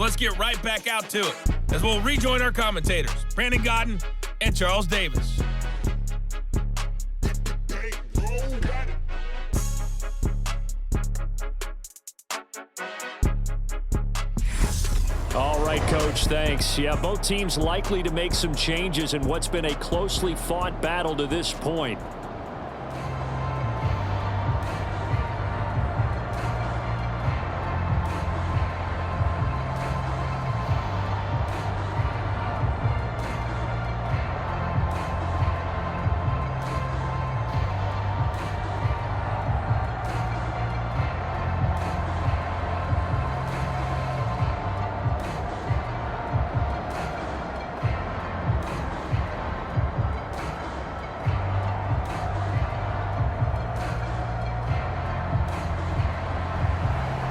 So let's get right back out to it as we'll rejoin our commentators, Brandon Godden and Charles Davis. All right, Coach, thanks. Yeah, both teams likely to make some changes in what's been a closely fought battle to this point.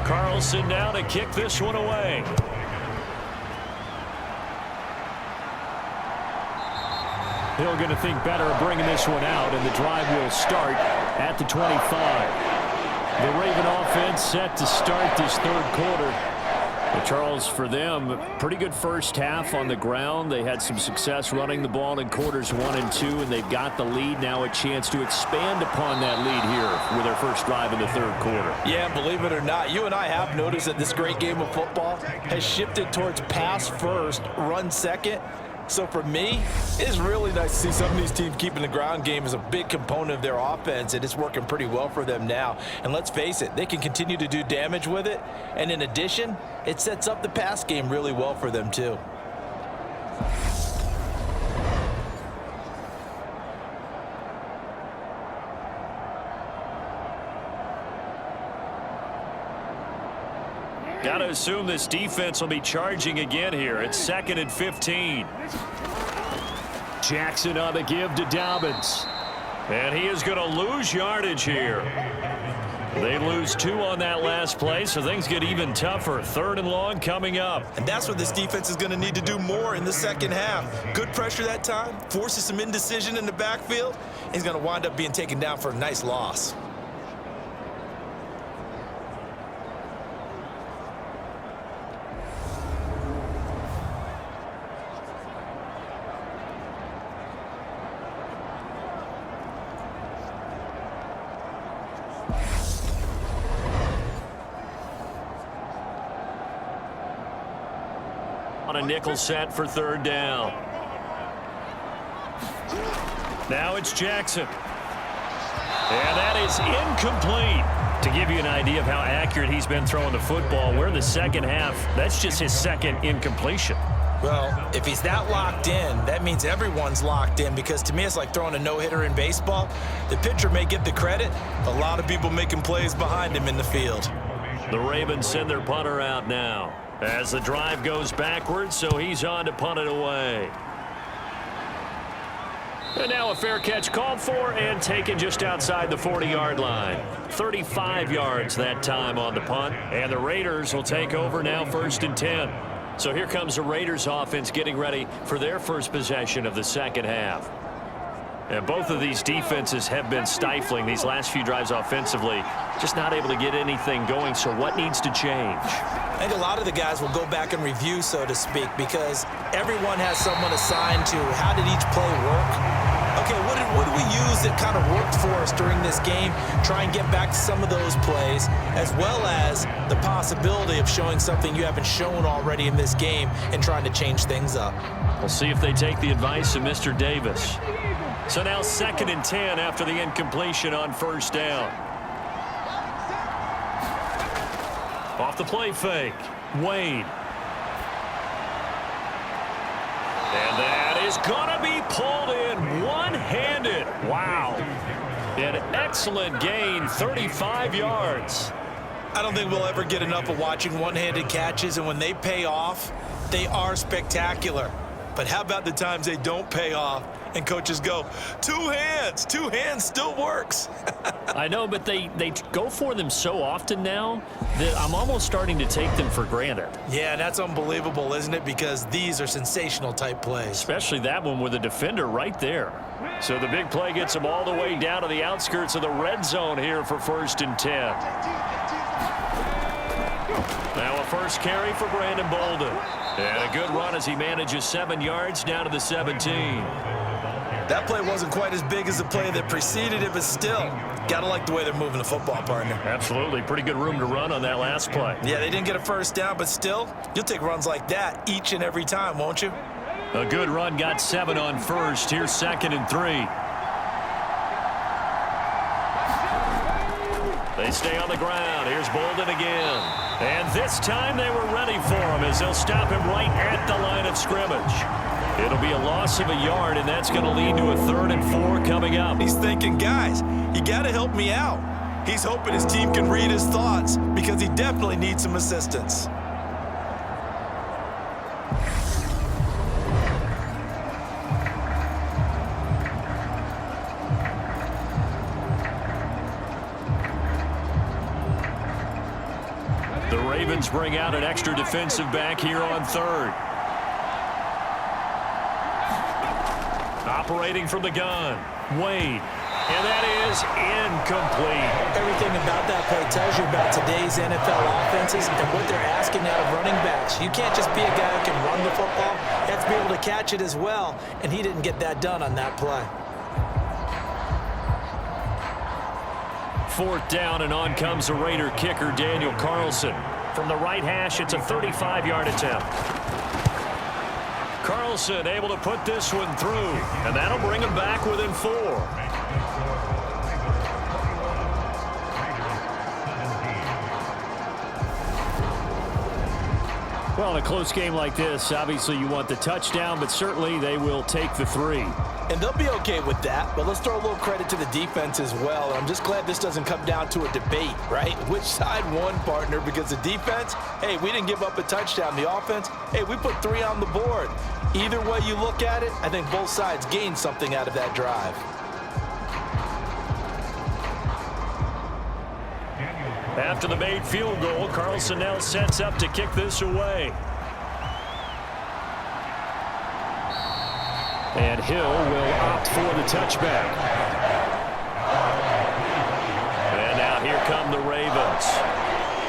Carlson now to kick this one away. Hill going to think better of bringing this one out, and the drive will start at the 25. The Raven offense set to start this third quarter. But Charles, for them, pretty good first half on the ground. They had some success running the ball in quarters 1 and 2, and they've got the lead. Now a chance to expand upon that lead here with their first drive in the third quarter. Yeah, believe it or not, you and I have noticed that this great game of football has shifted towards pass first, run second. So for me, it's really nice to see some of these teams keeping the ground game as a big component of their offense, and it's working pretty well for them now. And let's face it, they can continue to do damage with it. And in addition, it sets up the pass game really well for them too. Got to assume this defense will be charging again here. It's 2nd and 15. Jackson on the give to Dobbins. And he is going to lose yardage here. They lose 2 on that last play, so things get even tougher. 3rd and long coming up. And that's what this defense is going to need to do more in the second half. Good pressure that time, forces some indecision in the backfield. He's going to wind up being taken down for a nice loss. On a nickel set for 3rd down. Now it's Jackson. And that is incomplete. To give you an idea of how accurate he's been throwing the football, we're in the second half. That's just his 2nd incompletion. Well, if he's that locked in, that means everyone's locked in, because to me it's like throwing a no-hitter in baseball. The pitcher may get the credit, a lot of people making plays behind him in the field. The Ravens send their punter out now as the drive goes backwards, so he's on to punt it away. And now a fair catch called for and taken just outside the 40-yard line. 35 yards that time on the punt, and the Raiders will take over now 1st and 10. So here comes the Raiders offense getting ready for their first possession of the second half. And both of these defenses have been stifling these last few drives offensively, just not able to get anything going. So what needs to change? I think a lot of the guys will go back and review, so to speak, because everyone has someone assigned to how did each play work. Okay, what did we use that kind of worked for us during this game? Try and get back to some of those plays, as well as the possibility of showing something you haven't shown already in this game and trying to change things up. We'll see if they take the advice of Mr. Davis. So now 2nd and 10 after the incompletion on 1st down. Off the play fake, Wade. And that is going to be pulled in one-handed. Wow. An excellent gain, 35 yards. I don't think we'll ever get enough of watching one-handed catches, and when they pay off, they are spectacular. But how about the times they don't pay off and coaches go, two hands still works. I know, but they go for them so often now that I'm almost starting to take them for granted. Yeah, that's unbelievable, isn't it? Because these are sensational type plays. Especially that one with a defender right there. So the big play gets them all the way down to the outskirts of the red zone here for 1st and 10. Now a first carry for Brandon Bolden. And a good run as he manages 7 yards down to the 17. That play wasn't quite as big as the play that preceded it, but still, gotta like the way they're moving the football, partner. Absolutely. Pretty good room to run on that last play. Yeah, they didn't get a first down, but still, you'll take runs like that each and every time, won't you? A good run got 7 on first. Here's 2nd and 3. They stay on the ground. Here's Bolden again. And this time they were ready for him as they'll stop him right at the line of scrimmage. It'll be a loss of a yard, and that's going to lead to a 3rd and 4 coming up. He's thinking, guys, you got to help me out. He's hoping his team can read his thoughts because he definitely needs some assistance. The Ravens bring out an extra defensive back here on 3rd. Operating from the gun, Wade. And that is incomplete. Everything about that play tells you about today's NFL offenses and what they're asking out of running backs. You can't just be a guy who can run the football. You have to be able to catch it as well, and he didn't get that done on that play. 4th down, and on comes the Raider kicker, Daniel Carlson. From the right hash, it's a 35-yard attempt. Carlson able to put this one through, and that'll bring him back within 4. Well, in a close game like this, obviously you want the touchdown, but certainly they will take the 3. And they'll be okay with that, but let's throw a little credit to the defense as well. And I'm just glad this doesn't come down to a debate, right? Which side won, partner? Because the defense, hey, we didn't give up a touchdown. The offense, hey, we put 3 on the board. Either way you look at it, I think both sides gained something out of that drive. After the made field goal, Carlson now sets up to kick this away. And Hill will opt for the touchback. And now here come the Ravens.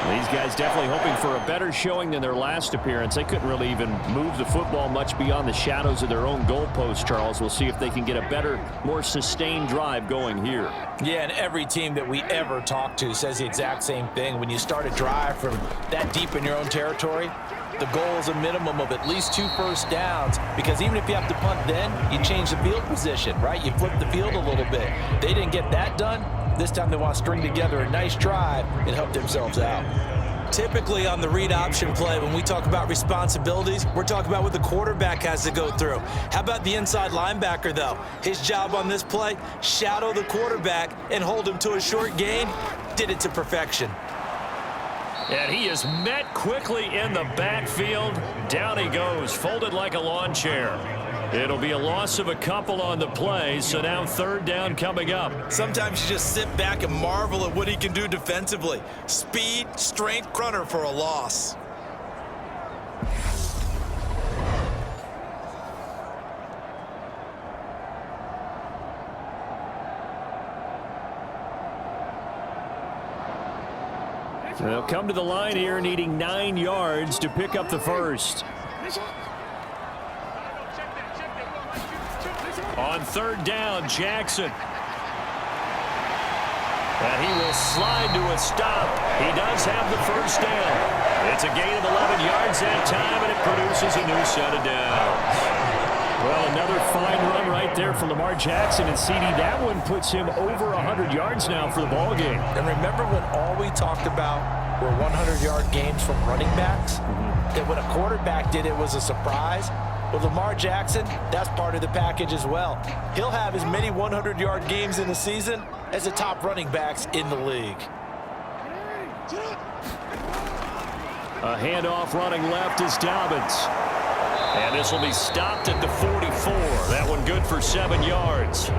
These guys definitely hoping for a better showing than their last appearance. They couldn't really even move the football much beyond the shadows of their own goalpost, Charles. We'll see if they can get a better, more sustained drive going here. Yeah, and every team that we ever talk to says the exact same thing. When you start a drive from that deep in your own territory, the goal is a minimum of at least 2 first downs, because even if you have to punt then, you change the field position, right? You flip the field a little bit. They didn't get that done. This time they want to string together a nice drive and help themselves out. Typically on the read option play, when we talk about responsibilities, we're talking about what the quarterback has to go through. How about the inside linebacker, though? His job on this play, shadow the quarterback and hold him to a short gain. Did it to perfection. And he is met quickly in the backfield. Down he goes, folded like a lawn chair. It'll be a loss of a couple on the play, so now 3rd down coming up. Sometimes you just sit back and marvel at what he can do defensively. Speed, strength, runner for a loss. They'll come to the line here needing 9 yards to pick up the first. On 3rd down, Jackson. And he will slide to a stop. He does have the first down. It's a gain of 11 yards that time, and it produces a new set of downs. Well, another fine run right there for Lamar Jackson, and CD, that one puts him over 100 yards now for the ball game. And remember when all we talked about were 100-yard games from running backs? That when a quarterback did it was a surprise? Well, Lamar Jackson, that's part of the package as well. He'll have as many 100-yard games in the season as the top running backs in the league. A handoff running left is Dobbins. And this will be stopped at the 44. That one good for 7 yards.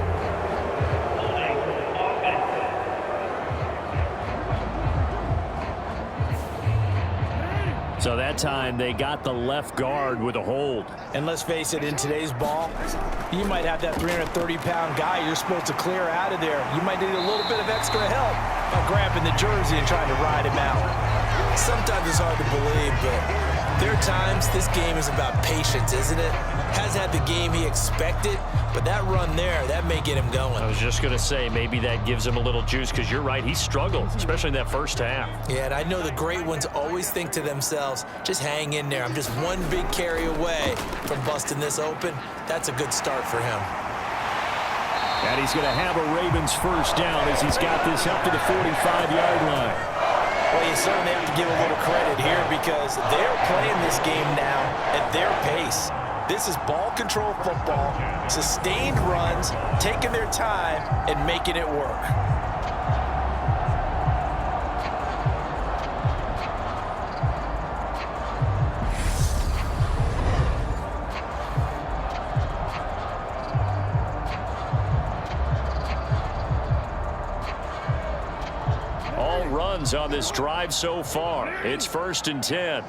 So that time they got the left guard with a hold. And let's face it, in today's ball, you might have that 330-pound guy you're supposed to clear out of there. You might need a little bit of extra help by grabbing the jersey and trying to ride him out. Sometimes it's hard to believe, but there are times this game is about patience, isn't it? Has had the game he expected, but that run there, that may get him going. I was just going to say, maybe that gives him a little juice, because you're right, he struggled, especially in that first half. Yeah, and I know the great ones always think to themselves, just hang in there. I'm just one big carry away from busting this open. That's a good start for him. And he's going to have a Ravens first down as he's got this up to the 45-yard line. Well, you certainly have to give a little credit here because they're playing this game now at their pace. This is ball control football, sustained runs, taking their time and making it work. All runs on this drive so far. It's 1st and 10.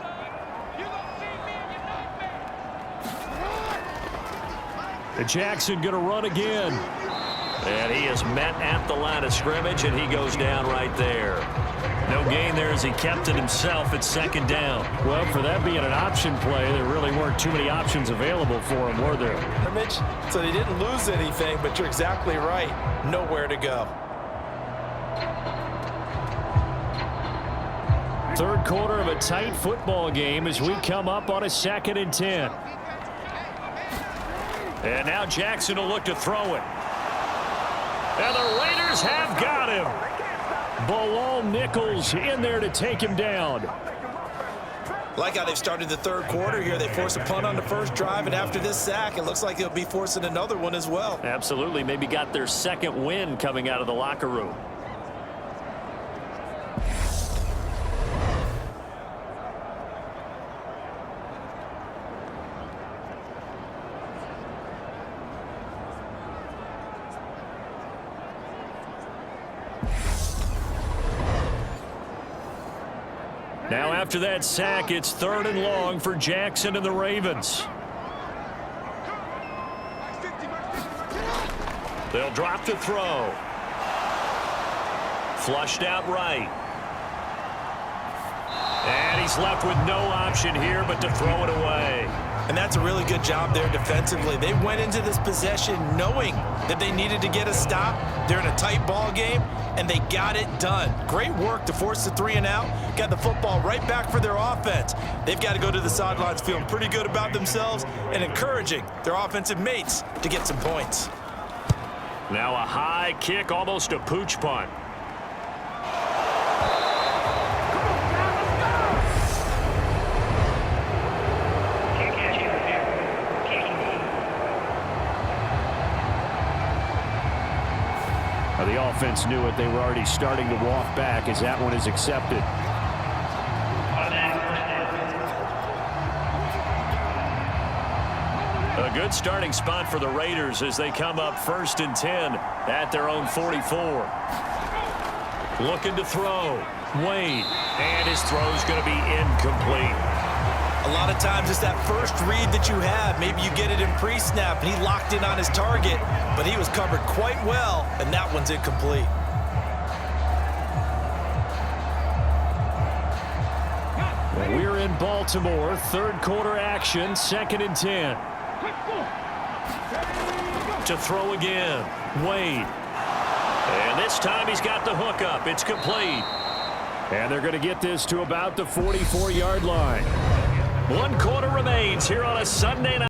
Jackson going to run again. And he is met at the line of scrimmage, and he goes down right there. No gain there as he kept it himself at 2nd down. Well, for that being an option play, there really weren't too many options available for him, were there? So they didn't lose anything, but you're exactly right. Nowhere to go. Third quarter of a tight football game as we come up on a 2nd and 10. And now Jackson will look to throw it. And the Raiders have got him. Bilal Nichols in there to take him down. Like how they've started the third quarter here. They force a punt on the first drive, and after this sack, it looks like they'll be forcing another one as well. Absolutely. Maybe got their second win coming out of the locker room. Now after that sack, it's 3rd and long for Jackson and the Ravens. They'll drop the throw. Flushed out right. And he's left with no option here but to throw it away. And that's a really good job there defensively. They went into this possession knowing that they needed to get a stop. They're in a tight ball game, and they got it done. Great work to force the 3 and out. Got the football right back for their offense. They've got to go to the sidelines feeling pretty good about themselves and encouraging their offensive mates to get some points. Now a high kick, almost a pooch punt. The offense knew it. They were already starting to walk back as that one is accepted. A good starting spot for the Raiders as they come up 1st and 10 at their own 44. Looking to throw. Wade. And his throw's going to be incomplete. A lot of times it's that first read that you have. Maybe you get it in pre-snap, and he locked in on his target, but he was covered quite well, and that one's incomplete. Well, we're in Baltimore. Third quarter action, 2nd and 10. To throw again. Wade. And this time he's got the hook up. It's complete. And they're going to get this to about the 44-yard line. 1 quarter remains here on a Sunday night.